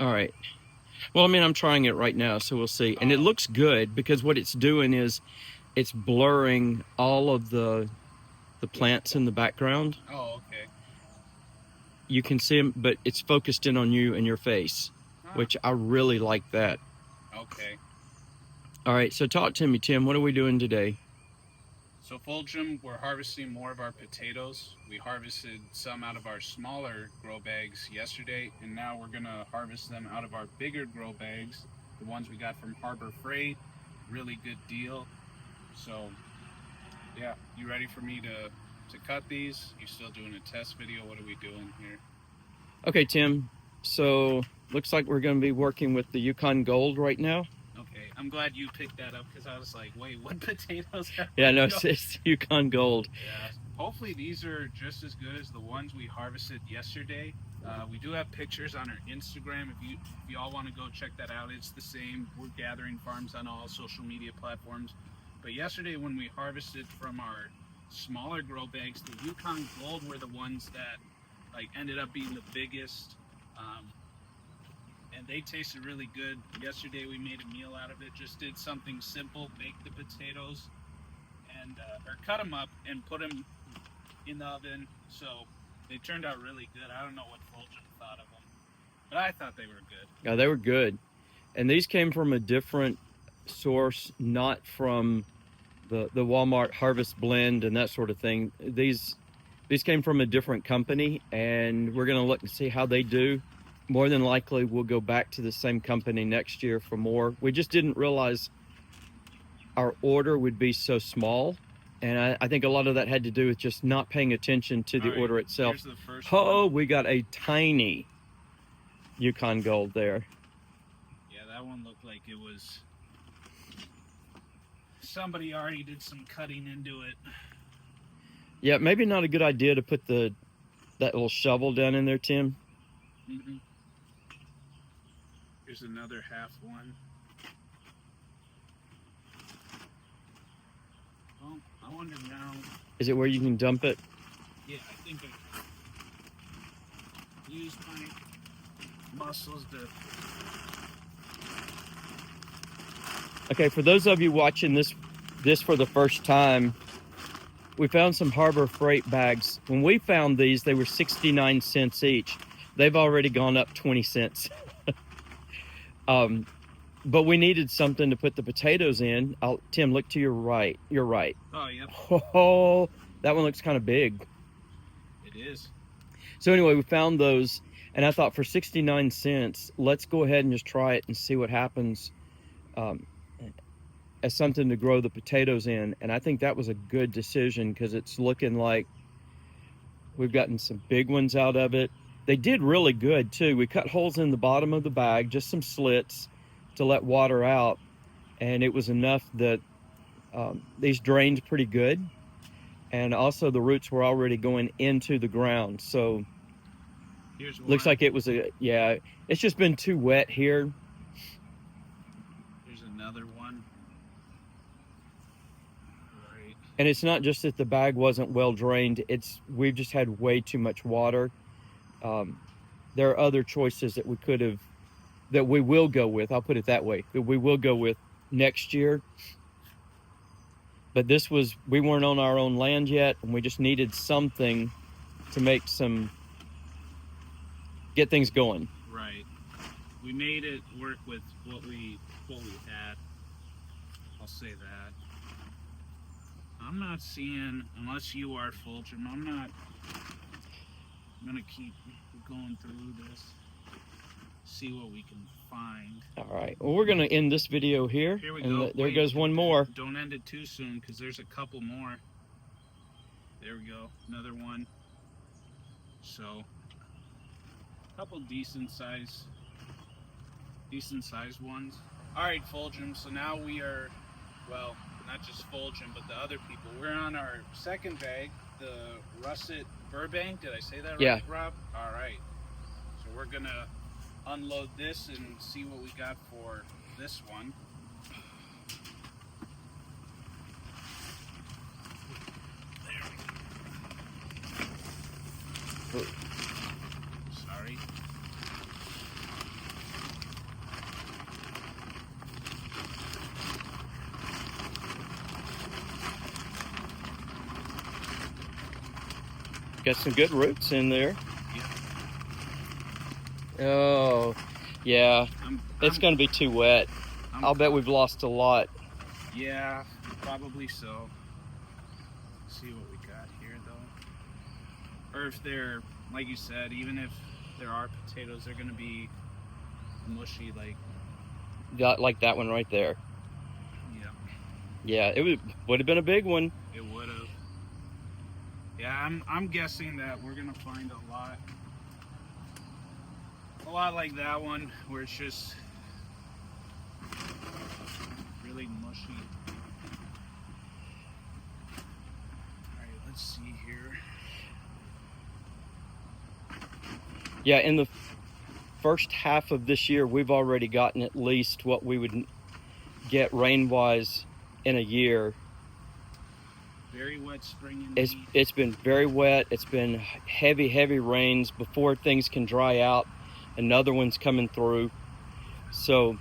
All right. Well, I mean, I'm trying it right now, so we'll see. And it Oh. looks good because what it's doing is it's blurring all of the plants in the background. Oh, okay. You can see them, but it's focused in on you and your face, Ah, which I really like that. okay. All right, so talk to me, Tim. What are we doing today? So Fulgham, we're harvesting more of our potatoes. We harvested some out of our smaller grow bags yesterday, and now we're gonna harvest them out of our bigger grow bags, the ones we got from Harbor Freight. Really good deal. So, yeah, you ready for me to cut these? You still doing a test video? What are we doing here? Okay, Tim. So looks like we're going to be working with the Yukon Gold right now. Okay, I'm glad you picked that up because I was like, wait, what potatoes are Yeah, we no, going? it's Yukon Gold. Yeah. Hopefully these are just as good as the ones we harvested yesterday. We do have pictures on our Instagram. If y'all want to go check that out, it's the same. We're gathering farms on all social media platforms. But yesterday when we harvested from our smaller grow bags, the Yukon Gold were the ones that like ended up being the biggest. And they tasted really good. Yesterday we made a meal out of it. Just did something simple, baked the potatoes, and or cut them up and put them in the oven. So they turned out really good. I don't know what Fulgham thought of them, but I thought they were good. Yeah, they were good. And these came from a different source, not from the Walmart Harvest Blend and that sort of thing. These came from a different company, and we're going to look and see how they do. More than likely, we'll go back to the same company next year for more. We just didn't realize our order would be so small. And I think a lot of that had to do with just not paying attention to the All right, order itself. here's the first Oh, one. we got a tiny Yukon Gold there. Yeah, that one looked like it was somebody already did some cutting into it. Yeah, maybe not a good idea to put that little shovel down in there, Tim. Mm-hmm. Here's another half one. Well, I wonder now. Is it where you can dump it? Yeah, I think I can use my muscles to. Okay, for those of you watching this for the first time, we found some Harbor Freight bags. When we found these, they were 69 cents each. They've already gone up 20 cents. But we needed something to put the potatoes in. Tim, look to your right. You're right. Oh, yep. Oh, that one looks kind of big. It is. So anyway, we found those, and I thought for 69 cents, let's go ahead and just try it and see what happens as something to grow the potatoes in. And I think that was a good decision because it's looking like we've gotten some big ones out of it. They did really good too. We cut holes in the bottom of the bag, just some slits to let water out, and it was enough that these drained pretty good, and also the roots were already going into the ground. So Here's one. looks like it was it's just been too wet here. Here's another one. Right. And it's not just that the bag wasn't well drained, we've just had way too much water. There are other choices that we will go with, I'll put it that way, that we will go with next year. But we weren't on our own land yet, and we just needed something to get things going. Right. We made it work with what we had. I'll say that. I'm not seeing, unless you are, Fulgham, I'm gonna keep going through this, see what we can find. All right. Well, we're gonna end this video here. Here we and go. There Wait, goes one more. Don't end it too soon, because there's a couple more. There we go. Another one. So, a couple decent size ones. All right, Fulgham. So now we are, well, not just Fulgham, but the other people. We're on our second bag, the Russet Burbank. Did I say that right, Yeah. Rob? All right. So we're gonna unload this and see what we got for this one. There we go. Sorry. Got some good roots in there. Yeah. Oh, yeah. It's going to be too wet. I'll bet we've lost a lot. Yeah, probably so. Let's see what we got here, though. Or if they're, like you said, even if there are potatoes, they're going to be mushy, Like that one right there. Yeah. Yeah, it would have been a big one. It would have. Yeah, I'm guessing that we're gonna find a lot like that one, where it's just really mushy. All right, let's see here. Yeah, in the first half of this year, we've already gotten at least what we would get rain-wise in a year. Very wet spring indeed. It's been very wet. It's been heavy rains before things can dry out. Another one's coming through. So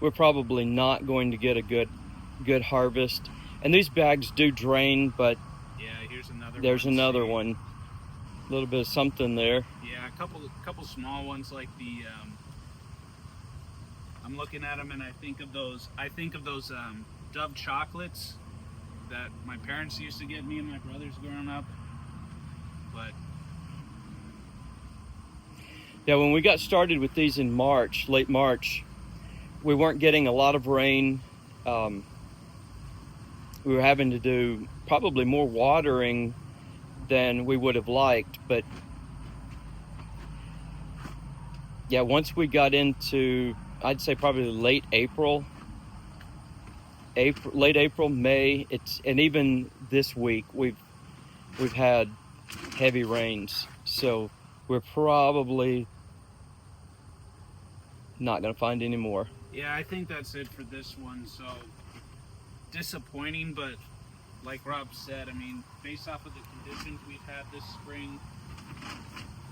we're probably not going to get a good harvest. And these bags do drain, but yeah, there's another one. A little bit of something there. Yeah, a couple small ones like the I'm looking at them and I think of those Dove chocolates that my parents used to get me and my brothers growing up. But yeah, when we got started with these in late March, we weren't getting a lot of rain. We were having to do probably more watering than we would have liked, but yeah, once we got into, I'd say probably late April, May, and even this week we've had heavy rains, so we're probably not going to find any more. Yeah, I think that's it for this one. So disappointing, but like Rob said, I mean, based off of the conditions we've had this spring,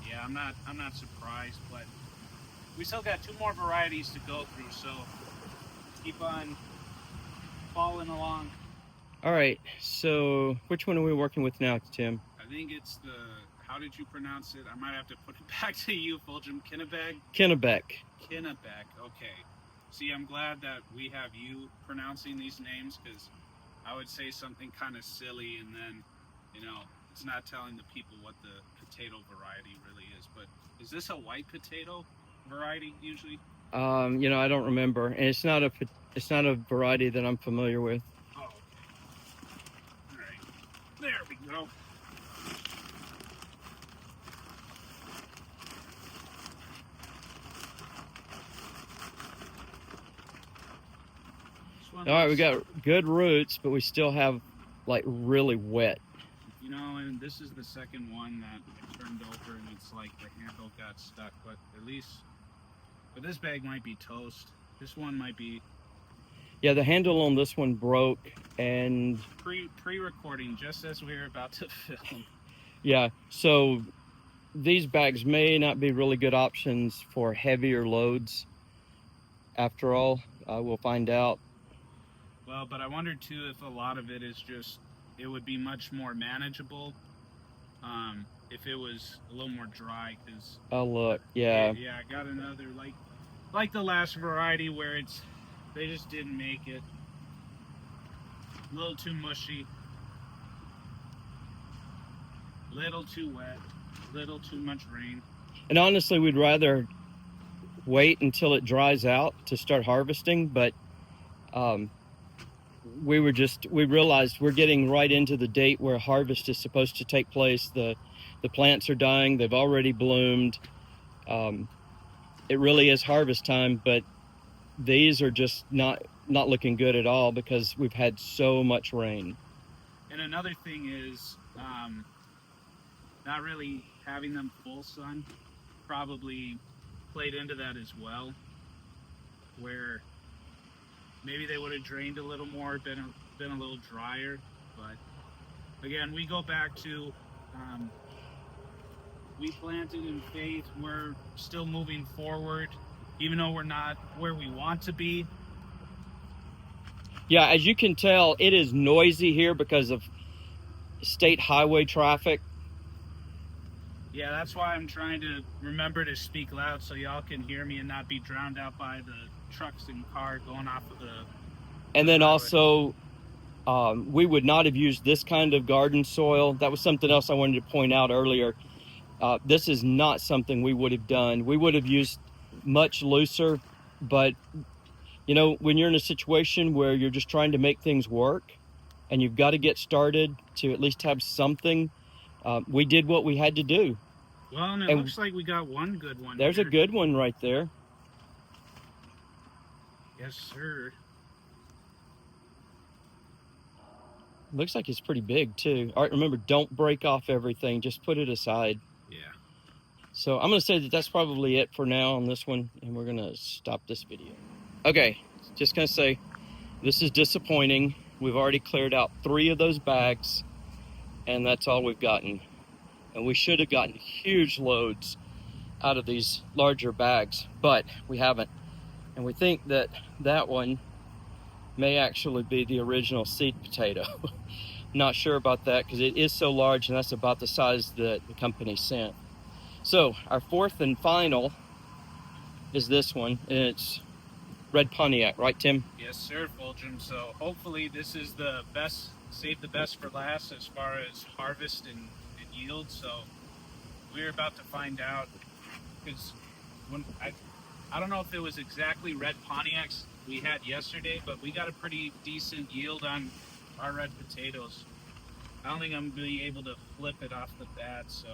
yeah, I'm not surprised, but we still got 2 more varieties to go through, so keep on following along. All right, so which one are we working with now, Tim? I think it's how did you pronounce it? I might have to put it back to you, Fulgham. Kennebec? Kennebec. Kennebec, okay. See, I'm glad that we have you pronouncing these names, because I would say something kind of silly and then, it's not telling the people what the potato variety really is. But is this a white potato variety usually? I don't remember, and it's not a variety that I'm familiar with. Oh, okay. All right, there we go. All right, we got good roots, but we still have really wet. And this is the second one that I turned over, and it's like the handle got stuck. But this bag might be toast. This one might be. Yeah, the handle on this one broke, and pre-recording just as we were about to film. Yeah, so these bags may not be really good options for heavier loads. After all, we'll find out. Well, but I wondered too if a lot of it is just, it would be much more manageable if it was a little more dry. Cause oh look, yeah. Yeah, I got another like the last variety where they just didn't make it. A little too mushy, little too wet, little too much rain. And honestly, we'd rather wait until it dries out to start harvesting, but we realized we're getting right into the date where harvest is supposed to take place. The plants are dying, they've already bloomed. It really is harvest time, but these are just not looking good at all because we've had so much rain. And another thing is not really having them full sun probably played into that as well, where maybe they would have drained a little more, been a little drier. But again, we go back to we planted in faith. We're still moving forward, even though we're not where we want to be. Yeah, as you can tell, it is noisy here because of state highway traffic. Yeah, that's why I'm trying to remember to speak loud so y'all can hear me and not be drowned out by the trucks and car going off of the And then highway. also, we would not have used this kind of garden soil. That was something else I wanted to point out earlier. This is not something we would have done. We would have used much looser, but you know, when you're in a situation where you're just trying to make things work and you've got to get started to at least have something, we did what we had to do. Well, and it And looks like we got one good one. there's here. a good one right there. Yes, sir. Looks like it's pretty big too. All right, remember, don't break off everything. Just put it aside. Yeah. So I'm going to say that that's probably it for now on this one, and we're going to stop this video. Okay, just going to say this is disappointing. We've already cleared out 3 of those bags, and that's all we've gotten. And we should have gotten huge loads out of these larger bags, but we haven't. And we think that that one may actually be the original seed potato. Not sure about that because it is so large, and that's about the size that the company sent. So our 4th and final is this one, and it's red Pontiac, right, Tim? Yes, sir, Fulgham. So hopefully this is the best, save the best for last as far as harvest and yield. So we're about to find out, because when I don't know if it was exactly red Pontiacs we had yesterday, but we got a pretty decent yield on our red potatoes. I don't think I'm going to be able to flip it off the bat, so.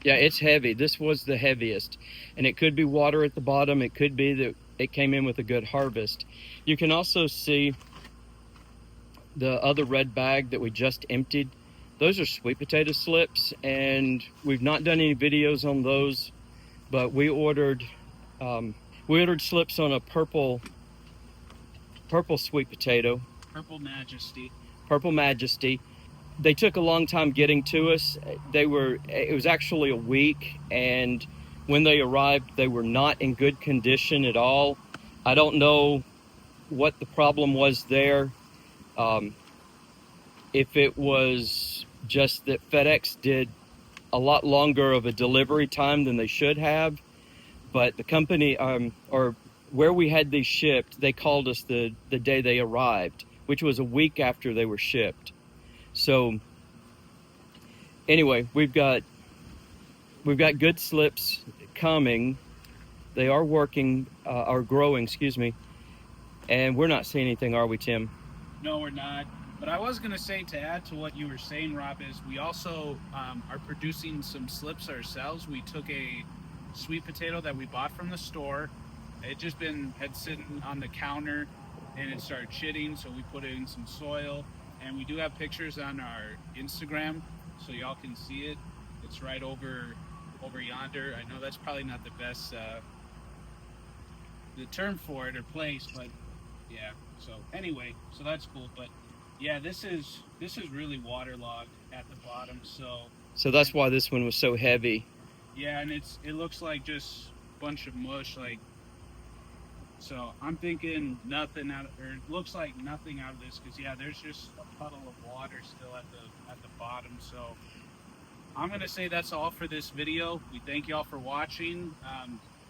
Yeah, it's heavy. This was the heaviest, and it could be water at the bottom. It could be that it came in with a good harvest. You can also see the other red bag that we just emptied. Those are sweet potato slips, and we've not done any videos on those, but we ordered slips on a purple sweet potato. Purple Majesty. Purple Majesty. They took a long time getting to us. It was actually a week, and when they arrived, they were not in good condition at all. I don't know what the problem was there. If it was just that FedEx did a lot longer of a delivery time than they should have, but the company, or where we had these shipped, they called us the day they arrived, which was a week after they were shipped. So anyway, we've got good slips coming. They are working, are growing, excuse me. And we're not seeing anything, are we, Tim? No, we're not. But I was going to say, to add to what you were saying, Rob, is we also are producing some slips ourselves. We took a sweet potato that we bought from the store. It just had sitting on the counter, and it started shitting, so we put it in some soil. And we do have pictures on our Instagram, so y'all can see it. It's right over yonder. I know that's probably not the best the term for it or place, but yeah. So anyway, so that's cool. But yeah, this is really waterlogged at the bottom. So that's why this one was so heavy. Yeah, and it looks like just a bunch of mush, like. So I'm thinking nothing out, or it looks like nothing out of this, because yeah, there's just a puddle of water still at the bottom. So I'm gonna say that's all for this video. We thank y'all for watching.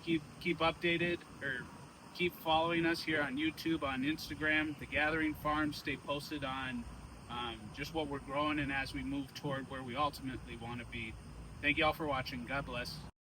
Keep updated, or keep following us here on YouTube, on Instagram, The Gathering Farm. Stay posted on just what we're growing and as we move toward where we ultimately want to be. Thank y'all for watching. God bless.